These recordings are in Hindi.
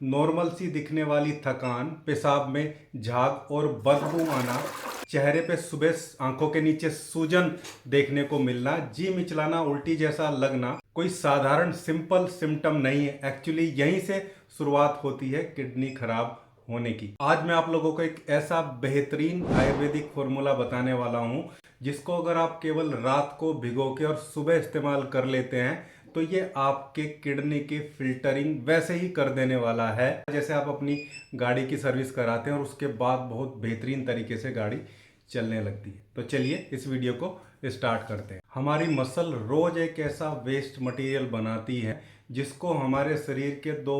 नॉर्मल सी दिखने वाली थकान, पेशाब में झाग और बदबू आना, चेहरे पे सुबह आंखों के नीचे सूजन देखने को मिलना, जी मिचलाना, उल्टी जैसा लगना कोई साधारण सिंपल सिम्टम नहीं है। एक्चुअली यहीं से शुरुआत होती है किडनी खराब होने की। आज मैं आप लोगों को एक ऐसा बेहतरीन आयुर्वेदिक फॉर्मूला बताने वाला हूं जिसको अगर आप केवल रात को भिगो के और सुबह इस्तेमाल कर लेते हैं तो ये आपके किडनी की फिल्टरिंग वैसे ही कर देने वाला है जैसे आप अपनी गाड़ी की सर्विस कराते हैं और उसके बाद बहुत बेहतरीन तरीके से गाड़ी चलने लगती है। तो चलिए इस वीडियो को स्टार्ट करते हैं। हमारी मसल रोज एक ऐसा वेस्ट मटेरियल बनाती है जिसको हमारे शरीर के दो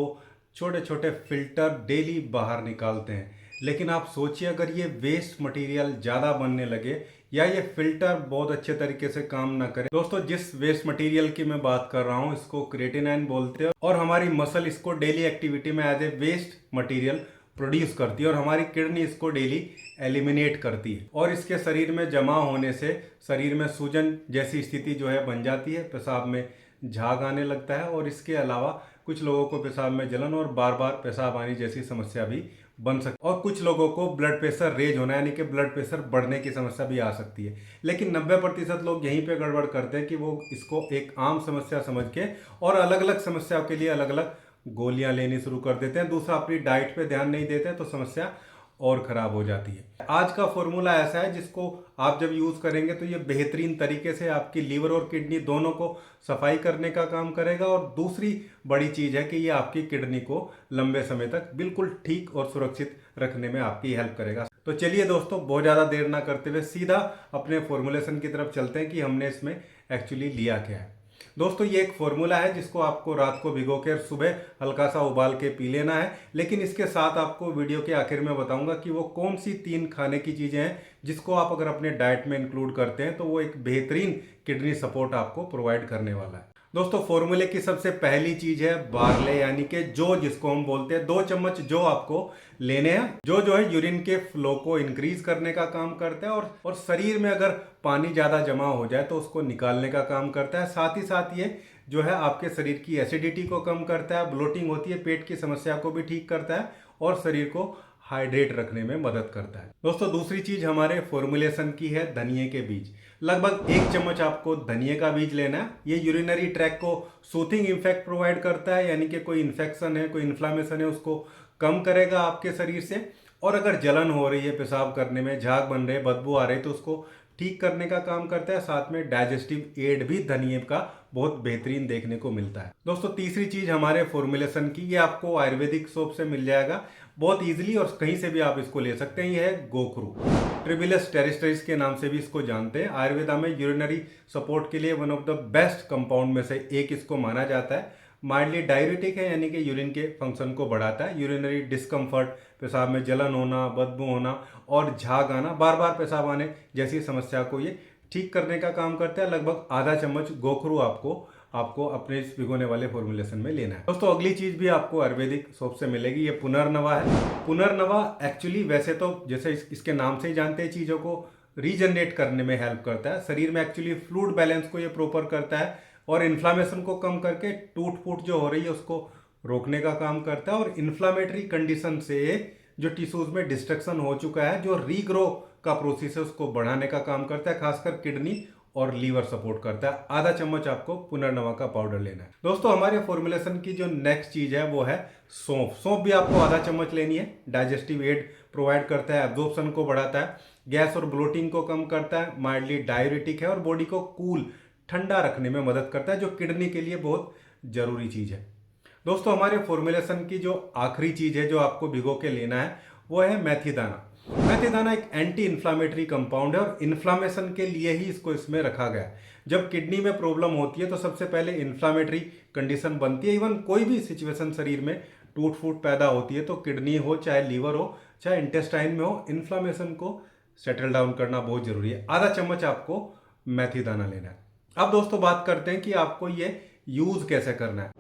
छोटे छोटे फिल्टर डेली बाहर निकालते हैं। लेकिन आप सोचिए अगर ये वेस्ट मटेरियल ज़्यादा बनने लगे या ये फिल्टर बहुत अच्छे तरीके से काम ना करे। दोस्तों जिस वेस्ट मटेरियल की मैं बात कर रहा हूँ इसको क्रिएटिनाइन बोलते हैं और हमारी मसल इसको डेली एक्टिविटी में as a waste material produce करती है और हमारी किडनी इसको डेली एलिमिनेट करती है और इसके शरीर में जमा होने से शरीर में सूजन जैसी स्थिति जो है बन जाती है, पेशाब में झाग आने लगता है और इसके अलावा कुछ लोगों को पेशाब में जलन और बार बार पेशाब आने जैसी समस्या भी बन सकती है और कुछ लोगों को ब्लड प्रेशर रेज होना यानी कि ब्लड प्रेशर बढ़ने की समस्या भी आ सकती है। लेकिन 90% लोग यहीं पे गड़बड़ करते हैं कि वो इसको एक आम समस्या समझ के और अलग अलग समस्याओं के लिए अलग अलग गोलियां लेनी शुरू कर देते हैं। दूसरा अपनी डाइट पे ध्यान नहीं देते हैं तो समस्या और खराब हो जाती है। आज का फॉर्मूला ऐसा है जिसको आप जब यूज करेंगे तो ये बेहतरीन तरीके से आपकी लीवर और किडनी दोनों को सफाई करने का काम करेगा और दूसरी बड़ी चीज है कि ये आपकी किडनी को लंबे समय तक बिल्कुल ठीक और सुरक्षित रखने में आपकी हेल्प करेगा। तो चलिए दोस्तों बहुत ज्यादा देर ना करते हुए सीधा अपने फॉर्मुलेशन की तरफ चलते हैं कि हमने इसमें एक्चुअली लिया क्या है। दोस्तों ये एक फॉर्मूला है जिसको आपको रात को भिगो के सुबह हल्का सा उबाल के पी लेना है। लेकिन इसके साथ आपको वीडियो के आखिर में बताऊंगा कि वो कौन सी 3 खाने की चीजें हैं जिसको आप अगर अपने डाइट में इंक्लूड करते हैं तो वो एक बेहतरीन किडनी सपोर्ट आपको प्रोवाइड करने वाला है। दोस्तों फॉर्मूले की सबसे पहली चीज है बार्ले यानी कि जौ जिसको हम बोलते हैं। 2 चम्मच जौ आपको लेने हैं। जो है यूरिन के फ्लो को इंक्रीज करने का काम करता है और शरीर में अगर पानी ज्यादा जमा हो जाए तो उसको निकालने का काम करता है। साथ ही साथ ये जो है आपके शरीर की एसिडिटी को कम करता है, ब्लोटिंग होती है पेट की समस्या को भी ठीक करता है और शरीर को हाइड्रेट रखने में मदद करता है। दोस्तों दूसरी चीज हमारे फॉर्मुलेशन की है धनिए के बीज। लगभग 1 चम्मच आपको धनिए का बीज लेना है। ये यूरिनरी ट्रैक को सूथिंग इफेक्ट प्रोवाइड करता है यानी कि कोई इन्फेक्शन है, कोई इन्फ्लामेशन है उसको कम करेगा आपके शरीर से। और अगर जलन हो रही है पेशाब करने में, झाग बन रहे, बदबू आ रही तो उसको ठीक करने का काम करता है। साथ में डाइजेस्टिव एड भी धनिए का बहुत बेहतरीन देखने को मिलता है। दोस्तों तीसरी चीज हमारे फॉर्मुलेशन की, ये आपको आयुर्वेदिक सोप से मिल जाएगा बहुत इजीली और कहीं से भी आप इसको ले सकते हैं। यह है गोखरू, ट्रिबिलस टेरिस्टरिस के नाम से भी इसको जानते हैं। आयुर्वेदा में यूरिनरी सपोर्ट के लिए one of the best compound में से एक इसको माना जाता है। माइल्डली डायरेटिक है यानी कि यूरिन के फंक्शन को बढ़ाता है। यूरिनरी डिस्कम्फर्ट, पेशाब में जलन होना, बदबू होना और झाग आना, बार बार पेशाब आने जैसी समस्या को ये ठीक करने का काम करता है। लगभग आधा चम्मच गोखरू आपको अपने इस भिगोने वाले फॉर्मुलेशन में लेना है। दोस्तों अगली चीज भी आपको आयुर्वेदिक सोप से मिलेगी। ये पुनर्नवा है। पुनर्नवा एक्चुअली वैसे तो जैसे इसके नाम से ही जानते हैं चीजों को रीजनरेट करने में हेल्प करता है। शरीर में एक्चुअली फ्लूइड बैलेंस को ये प्रॉपर करता है और इन्फ्लामेशन को कम करके टूट फूट जो हो रही है उसको रोकने का काम करता है और इन्फ्लामेटरी कंडीशन से जो टिश्यूज में डिस्ट्रक्शन हो चुका है, जो रीग्रो का प्रोसेस है उसको बढ़ाने का काम करता है। खासकर किडनी और लीवर सपोर्ट करता है। आधा चम्मच आपको पुनर्नवा का पाउडर लेना है। दोस्तों हमारे फॉर्मुलेशन की जो नेक्स्ट चीज है वो है सौंफ। सौंफ भी आपको आधा चम्मच लेनी है। डाइजेस्टिव एड प्रोवाइड करता है, एब्जॉर्प्शन को बढ़ाता है, गैस और ब्लोटिंग को कम करता है, माइल्डली डायरेटिक है और बॉडी को कूल ठंडा रखने में मदद करता है जो किडनी के लिए बहुत जरूरी चीज है। दोस्तों हमारे फॉर्मुलेशन की जो आखिरी चीज है जो आपको भिगो के लेना है वो है मेथी दाना। मेथी दाना एक एंटी इन्फ्लामेटरी कंपाउंड है और इन्फ्लामेशन के लिए ही इसको इसमें रखा गया है। जब किडनी में प्रॉब्लम होती है तो सबसे पहले इन्फ्लामेटरी कंडीशन बनती है। इवन कोई भी सिचुएशन शरीर में टूट फूट पैदा होती है तो किडनी हो, चाहे लीवर हो, चाहे इंटेस्टाइन में हो, इन्फ्लामेशन को सेटल डाउन करना बहुत जरूरी है। आधा चम्मच आपको मेथी दाना लेना है। अब दोस्तों बात करते हैं कि आपको ये यूज कैसे करना है।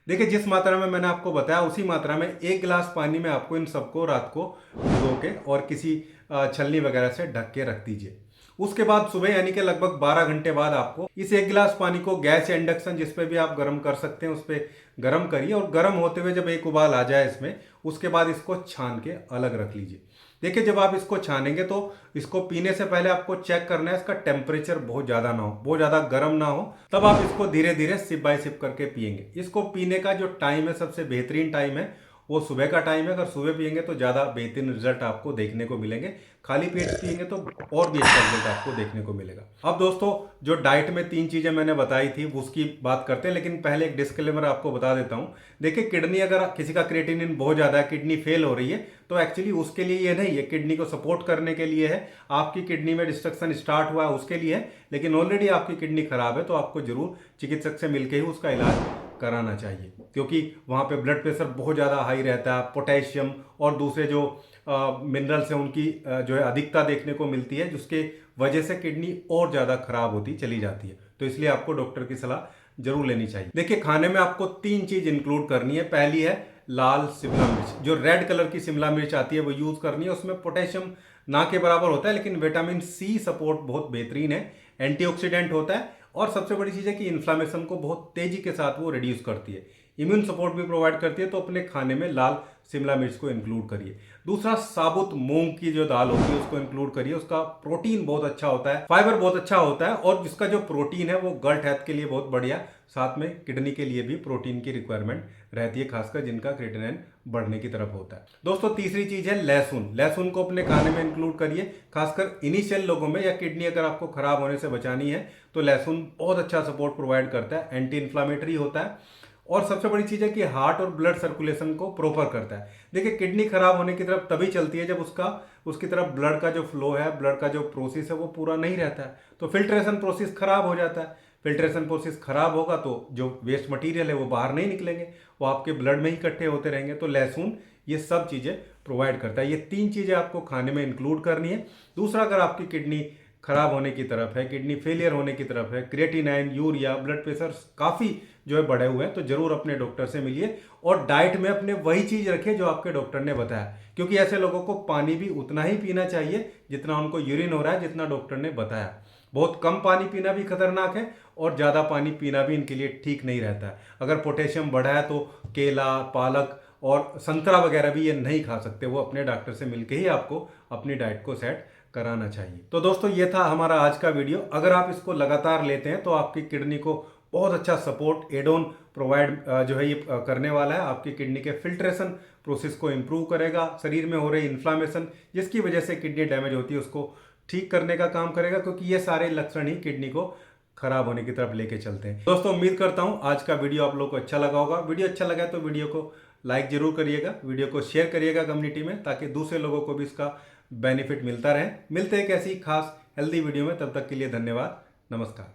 देखिए जिस मात्रा में मैंने आपको बताया उसी मात्रा में 1 गिलास पानी में आपको इन सबको रात को भिगो के और किसी छलनी वगैरह से ढक के रख दीजिए उसके बाद सुबह यानी कि लगभग 12 घंटे बाद आपको इस 1 गिलास पानी को गैस या इंडक्शन जिस पे भी आप गर्म कर सकते हैं उस पर गर्म करिए, और गर्म होते हुए जब एक उबाल आ जाए इसमें, उसके बाद इसको छान के अलग रख लीजिए। देखिए, जब आप इसको छानेंगे तो इसको पीने से पहले आपको चेक करना है इसका टेम्परेचर बहुत ज़्यादा ना हो, बहुत ज़्यादा गर्म ना हो, तब आप इसको धीरे धीरे सिप बाय सिप करके पियेंगे। इसको पीने का जो टाइम है, सबसे बेहतरीन टाइम है वो सुबह का टाइम है। अगर सुबह पियेंगे तो ज़्यादा बेहतरीन रिजल्ट आपको देखने को मिलेंगे, खाली पेट पियेंगे तो और भी अच्छा रिजल्ट आपको देखने को मिलेगा। अब दोस्तों, जो डाइट में 3 चीज़ें मैंने बताई थी उसकी बात करते हैं, लेकिन पहले एक डिस्क्लेमर आपको बता देता हूँ। देखिए, किडनी अगर किसी का क्रिएटिनिन बहुत ज़्यादा है, किडनी फेल हो रही है, तो एक्चुअली उसके लिए ये नहीं है, किडनी को सपोर्ट करने के लिए है। आपकी किडनी में डिस्ट्रक्शन स्टार्ट हुआ है उसके लिए है, लेकिन ऑलरेडी आपकी किडनी खराब है तो आपको जरूर चिकित्सक से मिलकर ही उसका इलाज कराना चाहिए, क्योंकि वहाँ पे ब्लड प्रेशर बहुत ज़्यादा हाई रहता है, पोटेशियम और दूसरे जो मिनरल्स हैं उनकी जो है अधिकता देखने को मिलती है, जिसके वजह से किडनी और ज़्यादा खराब होती चली जाती है। तो इसलिए आपको डॉक्टर की सलाह जरूर लेनी चाहिए। देखिए, खाने में आपको 3 चीज़ इंक्लूड करनी है। पहली है लाल शिमला मिर्च, जो रेड कलर की शिमला मिर्च आती है वो यूज़ करनी है। उसमें पोटेशियम ना के बराबर होता है, लेकिन विटामिन सी सपोर्ट बहुत बेहतरीन है, एंटीऑक्सीडेंट होता है, और सबसे बड़ी चीज़ है कि इन्फ्लामेशन को बहुत तेजी के साथ वो रिड्यूस करती है, इम्यून सपोर्ट भी प्रोवाइड करती है। तो अपने खाने में लाल शिमला मिर्च को इंक्लूड करिए। दूसरा, साबुत मूंग की जो दाल होती है उसको इंक्लूड करिए। उसका प्रोटीन बहुत अच्छा होता है, फाइबर बहुत अच्छा होता है, और जिसका जो प्रोटीन है वो गट हेल्थ के लिए बहुत बढ़िया, साथ में किडनी के लिए भी प्रोटीन की रिक्वायरमेंट रहती है, खासकर जिनका क्रिएटिनिन बढ़ने की तरफ होता है। दोस्तों, तीसरी चीज है लहसुन। लहसुन को अपने खाने में इंक्लूड करिए, खासकर इनिशियल लोगों में, या किडनी अगर आपको खराब होने से बचानी है तो लहसुन बहुत अच्छा सपोर्ट प्रोवाइड करता है, एंटी इन्फ्लामेटरी होता है, और सबसे बड़ी चीज है कि हार्ट और ब्लड सर्कुलेशन को प्रॉपर करता है। देखिए, किडनी खराब होने की तरफ तभी चलती है जब उसकी तरफ ब्लड का जो फ्लो है, ब्लड का जो प्रोसेस है वो पूरा नहीं रहता है, तो फिल्ट्रेशन प्रोसेस खराब हो जाता है। फिल्ट्रेशन प्रोसेस खराब होगा तो जो वेस्ट मटेरियल है वो बाहर नहीं निकलेंगे, वो आपके ब्लड में ही इकट्ठे होते रहेंगे। तो लहसुन ये सब चीज़ें प्रोवाइड करता है। ये 3 चीज़ें आपको खाने में इंक्लूड करनी है। दूसरा, अगर आपकी किडनी खराब होने की तरफ है, किडनी फेलियर होने की तरफ है, क्रिएटिनाइन, यूरिया, ब्लड प्रेशर काफ़ी जो है बढ़े हुए हैं, तो जरूर अपने डॉक्टर से मिलिए, और डाइट में अपने वही चीज़ रखिए जो आपके डॉक्टर ने बताया, क्योंकि ऐसे लोगों को पानी भी उतना ही पीना चाहिए जितना उनको यूरिन हो रहा है, जितना डॉक्टर ने बताया। बहुत कम पानी पीना भी खतरनाक है, और ज़्यादा पानी पीना भी इनके लिए ठीक नहीं रहता है। अगर पोटेशियम बढ़ा है तो केला, पालक और संतरा वगैरह भी ये नहीं खा सकते, वो अपने डॉक्टर से मिलकर ही आपको अपनी डाइट को सेट कराना चाहिए। तो दोस्तों, ये था हमारा आज का वीडियो। अगर आप इसको लगातार लेते हैं तो आपकी किडनी को बहुत अच्छा सपोर्ट एडोन प्रोवाइड जो है ये करने वाला है। आपकी किडनी के फिल्ट्रेशन प्रोसेस को इंप्रूव करेगा, शरीर में हो रही इन्फ्लामेशन जिसकी वजह से किडनी डैमेज होती है उसको ठीक करने का काम करेगा, क्योंकि ये सारे लक्षण ही किडनी को खराब होने की तरफ लेके चलते हैं। दोस्तों, उम्मीद करता हूँ आज का वीडियो आप लोगों को अच्छा लगा होगा। वीडियो अच्छा लगा तो वीडियो को लाइक जरूर करिएगा, वीडियो को शेयर करिएगा कम्युनिटी में, ताकि दूसरे लोगों को भी इसका बेनिफिट मिलता रहे। मिलते हैं एक ऐसी खास हेल्दी वीडियो में, तब तक के लिए धन्यवाद, नमस्कार।